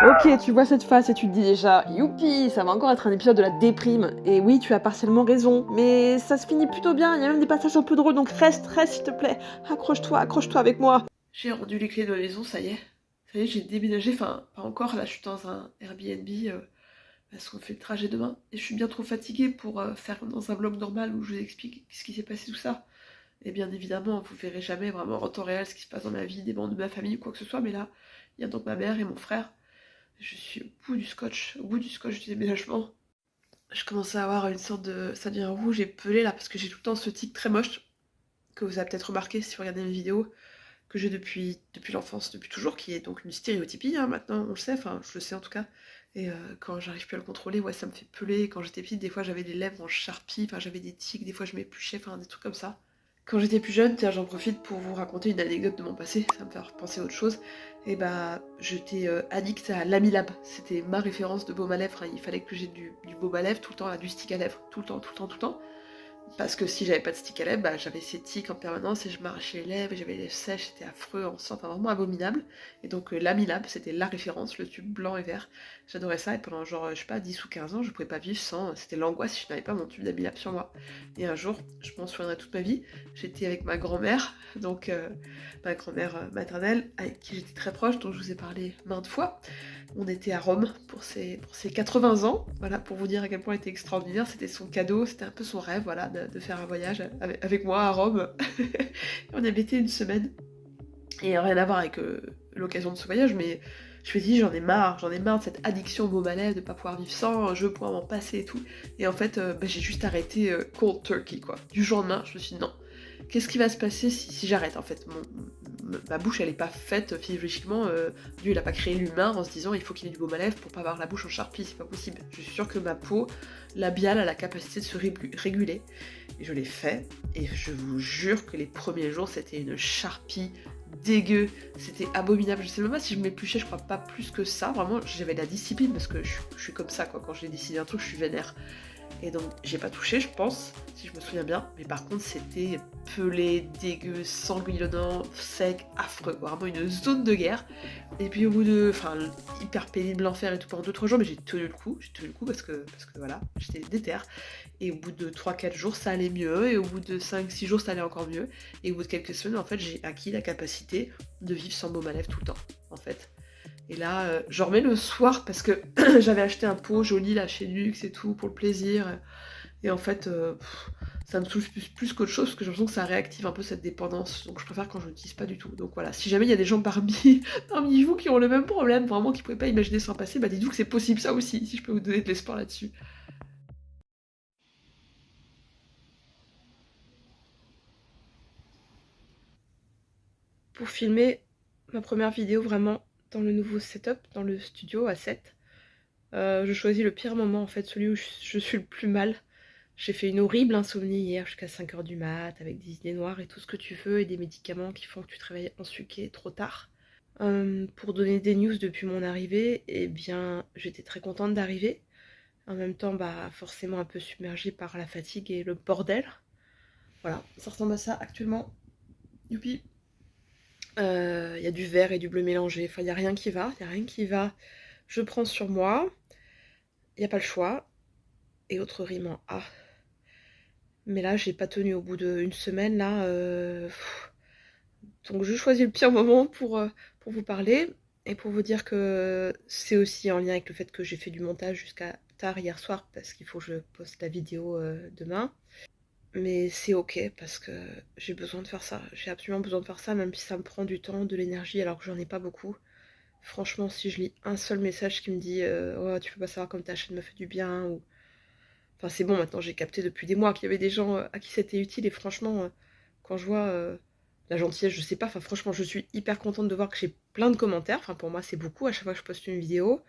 Ok, tu vois cette face et tu te dis déjà, youpi, ça va encore être un épisode de la déprime. Et oui, tu as partiellement raison, mais ça se finit plutôt bien, il y a même des passages un peu drôles, donc reste s'il te plaît. Accroche-toi avec moi. J'ai rendu les clés de la maison, ça y est. Ça y est, j'ai déménagé, enfin, pas encore, là je suis dans un Airbnb, parce qu'on fait le trajet demain. Et je suis bien trop fatiguée pour faire dans un vlog normal où je vous explique ce qui s'est passé, tout ça. Et bien évidemment, vous verrez jamais vraiment en temps réel ce qui se passe dans ma vie, des membres de ma famille ou quoi que ce soit, mais là, il y a donc ma mère et mon frère. Je suis au bout du scotch du déménagement. Je commence à avoir une sorte de... Ça devient rouge et pelé là, parce que j'ai tout le temps ce tic très moche, que vous avez peut-être remarqué si vous regardez mes vidéos, que j'ai depuis l'enfance, depuis toujours, qui est donc une stéréotypie, hein, maintenant, on le sait, enfin, je le sais en tout cas. Et quand j'arrive plus à le contrôler, ouais, ça me fait peler. Quand j'étais petite, des fois, j'avais des lèvres en charpie, enfin, j'avais des tics, des fois, je m'épluchais, enfin, des trucs comme ça. Quand j'étais plus jeune, tiens, j'en profite pour vous raconter une anecdote de mon passé, ça me fait repenser à autre chose. Et bah, j'étais addict à l'Amilab. C'était ma référence de baume à lèvres, hein. Il fallait que j'ai du baume à lèvres tout le temps, là, du stick à lèvres, tout le temps, tout le temps, tout le temps. Parce que si j'avais pas de stick à lèvres, bah, j'avais ces tics en permanence et je m'arrachais les lèvres et j'avais les lèvres sèches, c'était affreux, en sorte vraiment abominable. Et donc l'Amilab, c'était la référence, le tube blanc et vert. J'adorais ça et pendant genre, je sais pas, 10 ou 15 ans, je pouvais pas vivre sans. C'était l'angoisse si je n'avais pas mon tube d'Amilab sur moi. Et un jour, je m'en souviendrai toute ma vie, j'étais avec ma grand-mère, donc ma grand-mère maternelle, avec qui j'étais très proche, dont je vous ai parlé maintes fois. On était à Rome pour ses 80 ans, voilà, pour vous dire à quel point elle était extraordinaire. C'était son cadeau, c'était un peu son rêve, voilà, de faire un voyage avec moi à Rome. On avait été une semaine, et rien à voir avec l'occasion de ce voyage, mais je me suis dit, j'en ai marre de cette addiction au baume à lèvres, de pas pouvoir vivre sans, je veux pouvoir m'en passer et tout. Et en fait, bah, j'ai juste arrêté cold turkey, quoi. Du jour au lendemain, je me suis dit, non, qu'est-ce qui va se passer si j'arrête en fait ma bouche elle est pas faite physiologiquement, Dieu il a pas créé l'humain en se disant il faut qu'il ait du baume à lèvres pour pas avoir la bouche en charpie, c'est pas possible. Je suis sûre que ma peau labiale a la capacité de se réguler. Et je l'ai fait, et je vous jure que les premiers jours c'était une charpie dégueu, c'était abominable. Je sais même pas si je m'épluchais, je crois pas plus que ça, vraiment j'avais de la discipline parce que je suis comme ça quoi, quand j'ai décidé un truc je suis vénère. Et donc j'ai pas touché je pense, si je me souviens bien, mais par contre c'était pelé, dégueu, sanguillonnant, sec, affreux, vraiment une zone de guerre. Et puis au bout de... Enfin, hyper pénible l'enfer et tout pendant 2-3 jours, mais j'ai tenu le coup parce que voilà, j'étais déter. Et au bout de 3-4 jours ça allait mieux, et au bout de 5-6 jours ça allait encore mieux, et au bout de quelques semaines en fait j'ai acquis la capacité de vivre sans baume à lèvres tout le temps, en fait. Et là, j'en remets le soir parce que j'avais acheté un pot joli là chez Luxe et tout pour le plaisir. Et en fait, ça me saoule plus qu'autre chose parce que j'ai l'impression que ça réactive un peu cette dépendance. Donc je préfère quand je n'utilise pas du tout. Donc voilà, si jamais il y a des gens parmi vous qui ont le même problème, vraiment qui ne pouvaient pas imaginer s'en passer, bah dites-vous que c'est possible ça aussi, si je peux vous donner de l'espoir là-dessus. Pour filmer ma première vidéo vraiment dans le nouveau setup, dans le studio à 7, je choisis le pire moment en fait, celui où je suis le plus mal. J'ai fait une horrible insomnie hier jusqu'à 5 h du mat, avec des idées noires et tout ce que tu veux, et des médicaments qui font que tu te réveilles ensuqué trop tard. Pour donner des news depuis mon arrivée, eh bien j'étais très contente d'arriver. En même temps, bah forcément un peu submergée par la fatigue et le bordel. Voilà, ça ressemble à ça actuellement. Youpi. Il y a du vert et du bleu mélangé, enfin il n'y a rien qui va, il n'y a rien qui va. Je prends sur moi, il n'y a pas le choix. Et autre rime en A. Mais là, j'ai pas tenu au bout d'une semaine, là. Donc je choisis le pire moment pour vous parler et pour vous dire que c'est aussi en lien avec le fait que j'ai fait du montage jusqu'à tard hier soir parce qu'il faut que je poste la vidéo demain. Mais c'est ok parce que j'ai besoin de faire ça. J'ai absolument besoin de faire ça, même si ça me prend du temps, de l'énergie, alors que j'en ai pas beaucoup. Franchement, si je lis un seul message qui me dit oh, tu peux pas savoir comme ta chaîne me fait du bien, ou enfin, c'est bon, maintenant j'ai capté depuis des mois qu'il y avait des gens à qui c'était utile, et franchement, quand je vois la gentillesse, je sais pas, enfin franchement, je suis hyper contente de voir que j'ai plein de commentaires. Enfin, pour moi, c'est beaucoup à chaque fois que je poste une vidéo,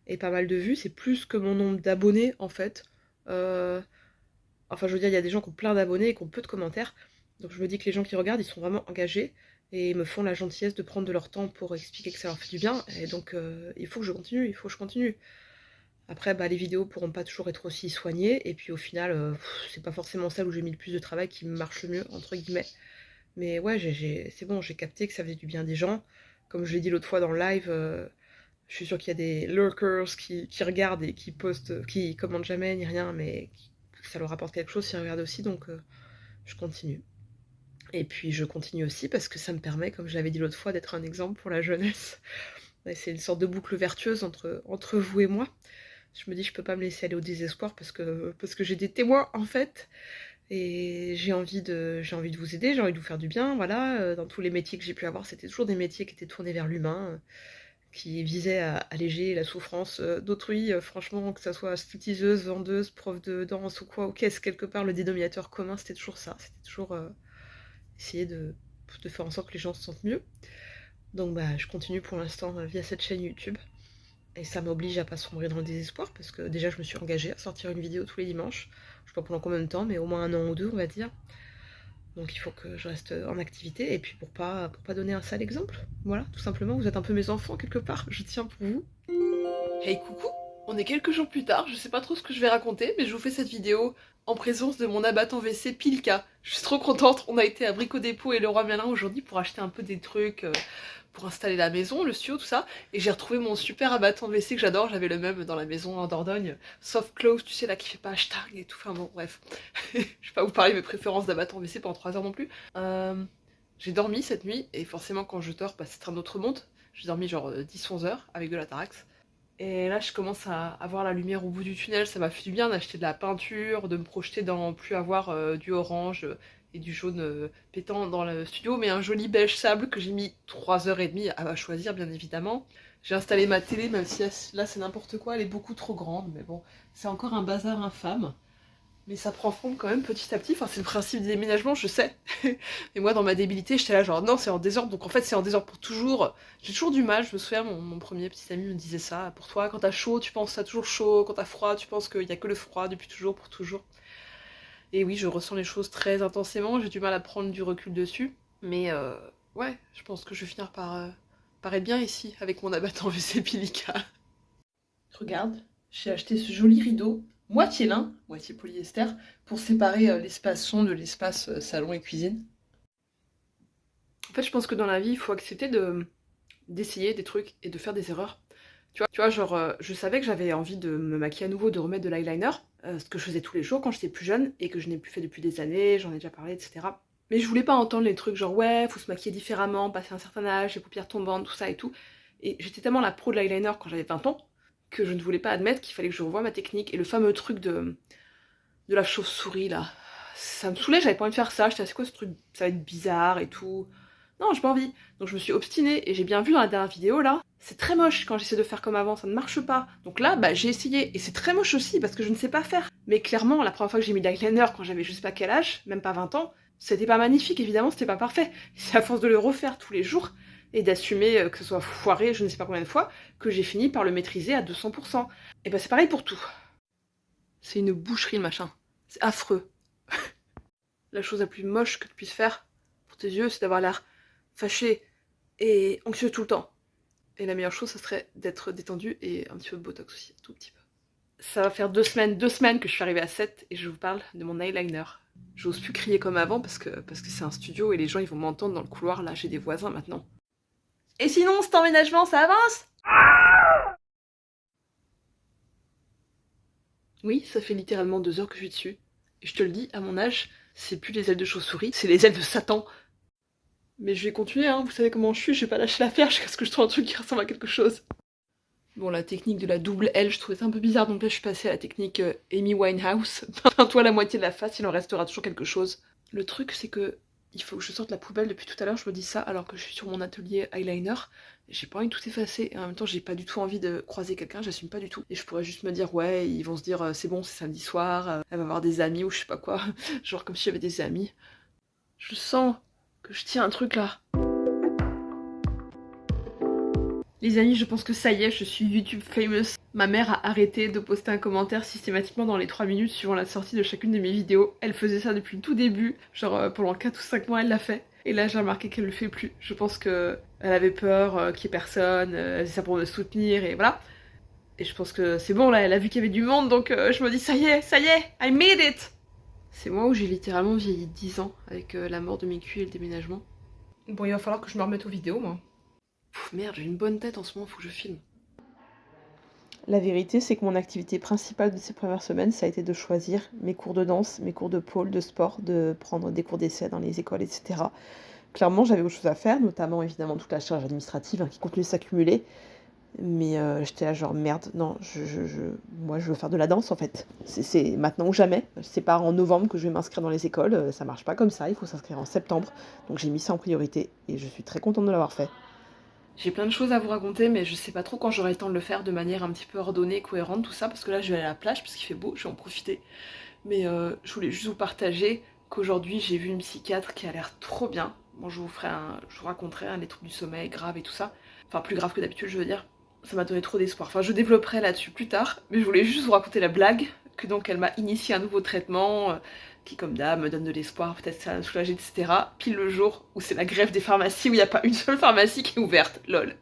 et pas mal de vues. C'est plus que mon nombre d'abonnés, en fait. Euh, Enfin, je veux dire, il y a des gens qui ont plein d'abonnés et qui ont peu de commentaires. Donc je me dis que les gens qui regardent, ils sont vraiment engagés et me font la gentillesse de prendre de leur temps pour expliquer que ça leur fait du bien. Et donc, il faut que je continue, il faut que je continue. Après, bah, les vidéos pourront pas toujours être aussi soignées, et puis au final, c'est pas forcément celle où j'ai mis le plus de travail qui marche le mieux, entre guillemets. Mais ouais, c'est bon, j'ai capté que ça faisait du bien à des gens. Comme je l'ai dit l'autre fois dans le live, Je suis sûre qu'il y a des lurkers qui regardent et qui postent, qui commentent jamais ni rien, mais ça leur apporte quelque chose s'ils regardent aussi, donc je continue. Et puis je continue aussi parce que ça me permet, comme je l'avais dit l'autre fois, d'être un exemple pour la jeunesse. Et c'est une sorte de boucle vertueuse entre vous et moi. Je me dis, je peux pas me laisser aller au désespoir parce que j'ai des témoins en fait. Et j'ai envie de vous aider, j'ai envie de vous faire du bien, voilà. Dans tous les métiers que j'ai pu avoir, c'était toujours des métiers qui étaient tournés vers l'humain, qui visaient à alléger la souffrance d'autrui. Franchement, que ça soit stripteaseuse, vendeuse, prof de danse ou quoi, ou qu'est-ce quelque part, le dénominateur commun, c'était toujours ça. C'était toujours essayer de faire en sorte que les gens se sentent mieux. Donc bah, je continue pour l'instant via cette chaîne YouTube. Et ça m'oblige à pas sombrer dans le désespoir, parce que déjà je me suis engagée à sortir une vidéo tous les dimanches. Je sais pas pendant combien de temps, mais au moins 1 an ou 2 on va dire. Donc il faut que je reste en activité, et puis pour pas donner un sale exemple. Voilà, tout simplement, vous êtes un peu mes enfants quelque part, je tiens pour vous. Hey coucou, on est quelques jours plus tard, je sais pas trop ce que je vais raconter, mais je vous fais cette vidéo en présence de mon abattant WC Pilka. Je suis trop contente, on a été à Brico Dépôt et Leroy Merlin aujourd'hui pour acheter un peu des trucs pour installer la maison, le studio, tout ça, et j'ai retrouvé mon super abattant WC que j'adore, j'avais le même dans la maison en Dordogne, soft close, tu sais là qui fait pas hashtag et tout, enfin bon bref, je vais pas vous parler de mes préférences d'abattant WC pendant 3 heures non plus. J'ai dormi cette nuit, et forcément quand je dors, bah, c'est un autre monde, j'ai dormi genre 10-11 heures avec de la Tarax. Et là, je commence à avoir la lumière au bout du tunnel, ça m'a fait du bien d'acheter de la peinture, de me projeter dans plus avoir du orange et du jaune pétant dans le studio, mais un joli beige sable que j'ai mis 3h30 à choisir, bien évidemment. J'ai installé ma télé, même si là c'est n'importe quoi, elle est beaucoup trop grande, mais bon, c'est encore un bazar infâme. Mais ça prend forme quand même petit à petit, enfin c'est le principe du déménagement, je sais. Et moi dans ma débilité, j'étais là genre non c'est en désordre, donc en fait c'est en désordre pour toujours. J'ai toujours du mal, je me souviens, mon premier petit ami me disait ça. Pour toi, quand t'as chaud, tu penses que t'as toujours chaud, quand t'as froid, tu penses qu'il y a que le froid depuis toujours, pour toujours. Et oui, je ressens les choses très intensément, j'ai du mal à prendre du recul dessus. Mais ouais, je pense que je vais finir par être bien ici, avec mon abattant WC Pilica. Regarde, j'ai acheté ce joli rideau, moitié lin, moitié polyester, pour séparer l'espace son de l'espace salon et cuisine. En fait, je pense que dans la vie, il faut accepter d'essayer des trucs et de faire des erreurs. Tu vois genre, je savais que j'avais envie de me maquiller à nouveau, de remettre de l'eyeliner, ce que je faisais tous les jours quand j'étais plus jeune, et que je n'ai plus fait depuis des années, j'en ai déjà parlé, etc. Mais je voulais pas entendre les trucs genre, ouais, faut se maquiller différemment, passer un certain âge, les paupières tombantes, tout ça et tout. Et j'étais tellement la pro de l'eyeliner quand j'avais 20 ans, que je ne voulais pas admettre qu'il fallait que je revoie ma technique. Et le fameux truc de la chauve-souris là, ça me saoulait, j'avais pas envie de faire ça, j'étais c'est quoi ce truc, ça va être bizarre et tout. Non, j'ai pas envie. Donc je me suis obstinée, et j'ai bien vu dans la dernière vidéo là, c'est très moche quand j'essaie de faire comme avant, ça ne marche pas. Donc là, bah j'ai essayé, et c'est très moche aussi parce que je ne sais pas faire. Mais clairement, la première fois que j'ai mis de l'eyeliner quand j'avais je sais pas quel âge, même pas 20 ans, c'était pas magnifique, évidemment, c'était pas parfait. C'est à force de le refaire tous les jours, et d'assumer que ce soit foiré je ne sais pas combien de fois, que j'ai fini par le maîtriser à 200%. Et bah c'est pareil pour tout. C'est une boucherie le machin. C'est affreux. La chose la plus moche que tu puisses faire pour tes yeux, c'est d'avoir l'air fâché et anxieux tout le temps. Et la meilleure chose, ça serait d'être détendu et un petit peu de botox aussi, un tout petit peu. Ça va faire 2 semaines que je suis arrivée à 7 et je vous parle de mon eyeliner. J'ose plus crier comme avant parce que c'est un studio et les gens ils vont m'entendre dans le couloir, là j'ai des voisins maintenant. Et sinon, cet emménagement, ça avance? Oui, ça fait littéralement 2 heures que je suis dessus. Et je te le dis, à mon âge, c'est plus les ailes de chauve-souris, c'est les ailes de Satan. Mais je vais continuer, hein, vous savez comment je suis, je vais pas lâcher l'affaire jusqu'à ce que je trouve un truc qui ressemble à quelque chose. Bon, la technique de la double L, je trouvais ça un peu bizarre, donc là je suis passée à la technique Amy Winehouse. Peins-toi la moitié de la face, il en restera toujours quelque chose. Le truc, c'est que il faut que je sorte la poubelle depuis tout à l'heure, je me dis ça, alors que je suis sur mon atelier eyeliner. J'ai pas envie de tout effacer, et en même temps j'ai pas du tout envie de croiser quelqu'un, j'assume pas du tout. Et je pourrais juste me dire, ouais, ils vont se dire, c'est bon, c'est samedi soir, elle va avoir des amis, ou je sais pas quoi. Genre comme si j'avais des amis. Je sens que je tiens un truc là. Les amis, je pense que ça y est, je suis YouTube famous. Ma mère a arrêté de poster un commentaire systématiquement dans les 3 minutes suivant la sortie de chacune de mes vidéos. Elle faisait ça depuis le tout début, genre pendant 4 ou 5 mois elle l'a fait. Et là j'ai remarqué qu'elle le fait plus. Je pense que elle avait peur qu'il y ait personne, elle faisait ça pour me soutenir et voilà. Et je pense que c'est bon là, elle a vu qu'il y avait du monde, donc je me dis ça y est, I made it! C'est moi où j'ai littéralement vieilli 10 ans avec la mort de mes culs et le déménagement. Bon, il va falloir que je me remette aux vidéos moi. Pff, merde, j'ai une bonne tête en ce moment, faut que je filme. La vérité, c'est que mon activité principale de ces premières semaines, ça a été de choisir mes cours de danse, mes cours de pôle, de sport, de prendre des cours d'essai dans les écoles, et cetera. Clairement, j'avais autre chose à faire, notamment évidemment toute la charge administrative, hein, qui continue de s'accumuler. Mais j'étais là genre: «Merde, non, moi je veux faire de la danse en fait. C'est maintenant ou jamais. C'est pas en novembre que je vais m'inscrire dans les écoles, ça marche pas comme ça, il faut s'inscrire en septembre». Donc j'ai mis ça en priorité et je suis très contente de l'avoir fait. J'ai plein de choses à vous raconter, mais je sais pas trop quand j'aurai le temps de le faire de manière un petit peu ordonnée, cohérente, tout ça, parce que là je vais aller à la plage parce qu'il fait beau, je vais en profiter. Mais je voulais juste vous partager qu'aujourd'hui j'ai vu une psychiatre qui a l'air trop bien. Bon, je vous raconterai les troubles du sommeil graves et tout ça. Enfin, plus grave que d'habitude, je veux dire. Ça m'a donné trop d'espoir. Enfin, je développerai là-dessus plus tard, mais je voulais juste vous raconter la blague que donc elle m'a initié un nouveau traitement qui, comme d'hab, me donne de l'espoir, peut-être ça va me soulager, etc. Pile le jour où c'est la grève des pharmacies, où il n'y a pas une seule pharmacie qui est ouverte. Lol.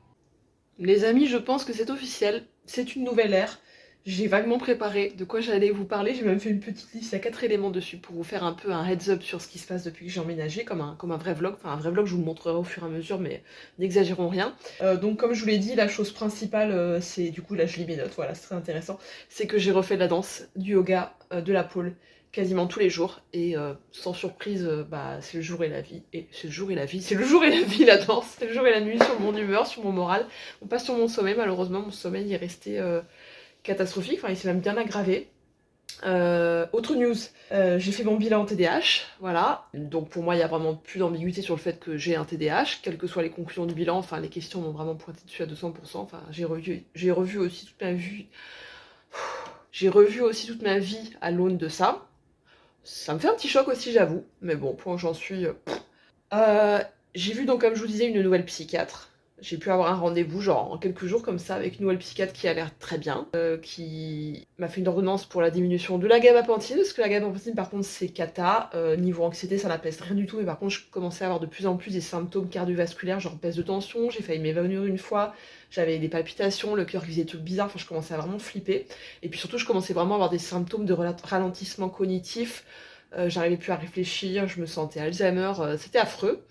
Les amis, je pense que c'est officiel, c'est une nouvelle ère. J'ai vaguement préparé de quoi j'allais vous parler, j'ai même fait une petite liste à 4 éléments dessus pour vous faire un peu un heads up sur ce qui se passe depuis que j'ai emménagé, comme un vrai vlog. Enfin, un vrai vlog, je vous le montrerai au fur et à mesure, mais n'exagérons rien. Donc comme je vous l'ai dit, la chose principale, c'est du coup là je lis mes notes, voilà, c'est très intéressant, c'est que j'ai refait de la danse, du yoga, de la pole, quasiment tous les jours, et sans surprise, bah c'est le jour et la vie, et c'est le jour et la vie, c'est le jour et la vie la danse, c'est le jour et la nuit sur mon humeur, sur mon moral. On passe sur mon sommeil, malheureusement mon sommeil est resté catastrophique, enfin il s'est même bien aggravé. Autre news, j'ai fait mon bilan TDAH, voilà. Donc pour moi il y a vraiment plus d'ambiguïté sur le fait que j'ai un TDAH, quelles que soient les conclusions du bilan, enfin les questions m'ont vraiment pointé dessus à 200%, enfin j'ai revu aussi toute ma vie, j'ai revu aussi toute ma vie à l'aune de ça. Ça me fait un petit choc aussi j'avoue, mais bon, point où j'en suis... j'ai vu donc comme je vous disais une nouvelle psychiatre. J'ai pu avoir un rendez-vous genre en quelques jours comme ça avec une nouvelle psychiatre qui a l'air très bien, qui m'a fait une ordonnance pour la diminution de la gabapentine, parce que la gabapentine par contre c'est cata, niveau anxiété ça n'apaise rien du tout, mais par contre je commençais à avoir de plus en plus des symptômes cardiovasculaires, genre baisse de tension, j'ai failli m'évanouir une fois, j'avais des palpitations, le cœur qui faisait des trucs bizarres, enfin je commençais à vraiment flipper, et puis surtout je commençais vraiment à avoir des symptômes de ralentissement cognitif, j'arrivais plus à réfléchir, je me sentais Alzheimer, c'était affreux.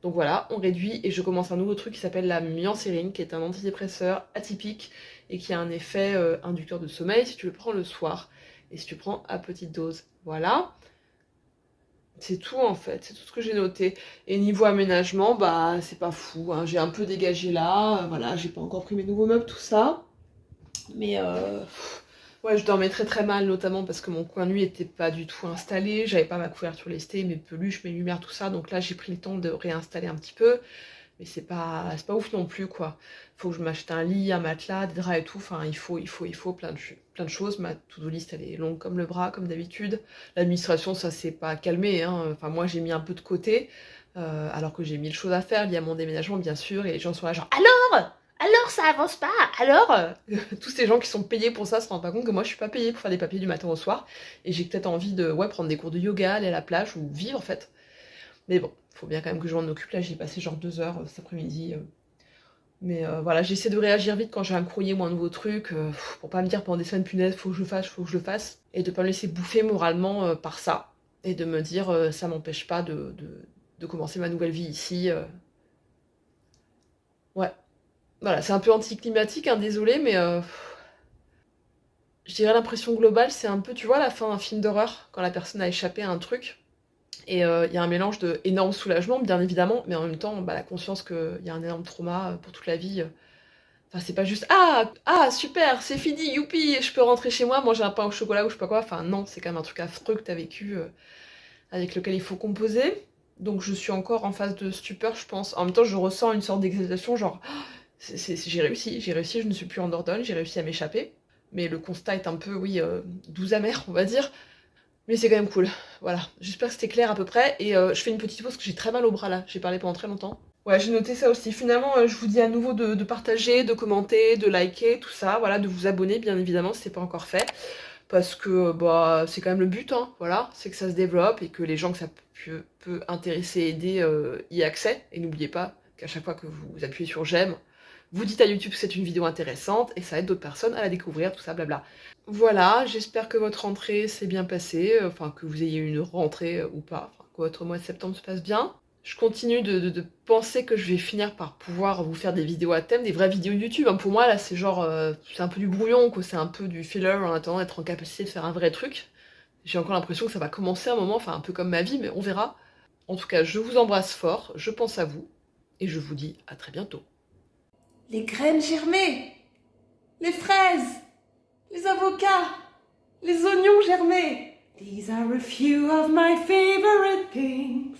Donc voilà, on réduit et je commence un nouveau truc qui s'appelle la myocérine, qui est un antidépresseur atypique et qui a un effet inducteur de sommeil si tu le prends le soir et si tu le prends à petite dose. Voilà, c'est tout en fait, c'est tout ce que j'ai noté. Et niveau aménagement, bah c'est pas fou, hein. J'ai un peu dégagé là, voilà, j'ai pas encore pris mes nouveaux meubles, tout ça. Mais ouais, je dormais très très mal, notamment parce que mon coin de nuit était pas du tout installé, j'avais pas ma couverture lestée, mes peluches, mes lumières, tout ça, donc là j'ai pris le temps de réinstaller un petit peu, mais c'est pas ouf non plus quoi. Faut que je m'achète un lit, un matelas, des draps et tout, enfin il faut plein de choses. Ma to-do list elle est longue comme le bras, comme d'habitude. L'administration ça s'est pas calmé, hein. Enfin moi j'ai mis un peu de côté, alors que j'ai mille choses à faire, liées à mon déménagement bien sûr, et les gens sont là genre alors ça avance pas, alors tous ces gens qui sont payés pour ça se rendent pas compte que moi je suis pas payée pour faire des papiers du matin au soir, et j'ai peut-être envie de prendre des cours de yoga, aller à la plage ou vivre en fait. Mais bon, faut bien quand même que je m'en occupe, là j'ai passé genre 2 heures cet après-midi. Mais voilà, j'essaie de réagir vite quand j'ai un courrier ou un nouveau truc, pour pas me dire pendant des semaines punaise, faut que je le fasse, faut que je le fasse, et de pas me laisser bouffer moralement par ça, et de me dire ça m'empêche pas de commencer ma nouvelle vie ici. Ouais. Voilà, c'est un peu anticlimatique, hein, désolé, mais je dirais l'impression globale, c'est un peu, tu vois, la fin d'un film d'horreur, quand la personne a échappé à un truc, et il y a un mélange de énorme soulagement, bien évidemment, mais en même temps, bah, la conscience qu'il y a un énorme trauma pour toute la vie. Enfin, c'est pas juste ah, super, c'est fini, youpi, je peux rentrer chez moi, manger un pain au chocolat ou je sais pas quoi. Enfin, non, c'est quand même un truc affreux que t'as vécu, avec lequel il faut composer. Donc, je suis encore en phase de stupeur, je pense. En même temps, je ressens une sorte d'exaltation, genre j'ai réussi, je ne suis plus en Dordogne, j'ai réussi à m'échapper. Mais le constat est un peu, oui, doux amer, on va dire. Mais c'est quand même cool. Voilà, j'espère que c'était clair à peu près. Et je fais une petite pause parce que j'ai très mal au bras là, j'ai parlé pendant très longtemps. Ouais, j'ai noté ça aussi. Finalement, je vous dis à nouveau de partager, de commenter, de liker, tout ça. Voilà, de vous abonner, bien évidemment, si c'est pas encore fait. Parce que bah, c'est quand même le but, hein. Voilà, c'est que ça se développe et que les gens que ça peut intéresser, aider, y aient accès. Et n'oubliez pas qu'à chaque fois que vous appuyez sur j'aime, vous dites à YouTube que c'est une vidéo intéressante et ça aide d'autres personnes à la découvrir, tout ça, blabla. Voilà, j'espère que votre rentrée s'est bien passée, enfin que vous ayez une rentrée ou pas, enfin que votre mois de septembre se passe bien. Je continue de penser que je vais finir par pouvoir vous faire des vidéos à thème, des vraies vidéos YouTube. Hein. Pour moi, là, c'est genre, c'est un peu du brouillon, quoi. C'est un peu du filler en attendant d'être en capacité de faire un vrai truc. J'ai encore l'impression que ça va commencer à un moment, enfin un peu comme ma vie, mais on verra. En tout cas, je vous embrasse fort, je pense à vous, et je vous dis à très bientôt. Les graines germées, les fraises, les avocats, les oignons germés. These are a few of my favorite things.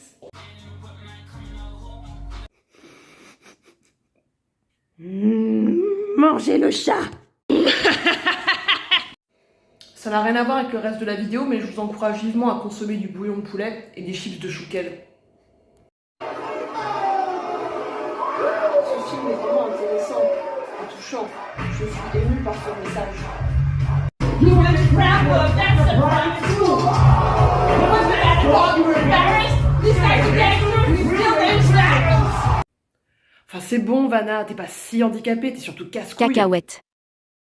Mangez le chat. Ça n'a rien à voir avec le reste de la vidéo, mais je vous encourage vivement à consommer du bouillon de poulet et des chips de chouquel. Ce film est vraiment intéressant et touchant. Je suis émue par ce message. Enfin c'est bon Vanna, t'es pas si handicapée, t'es surtout casse-couille. Cacahuète.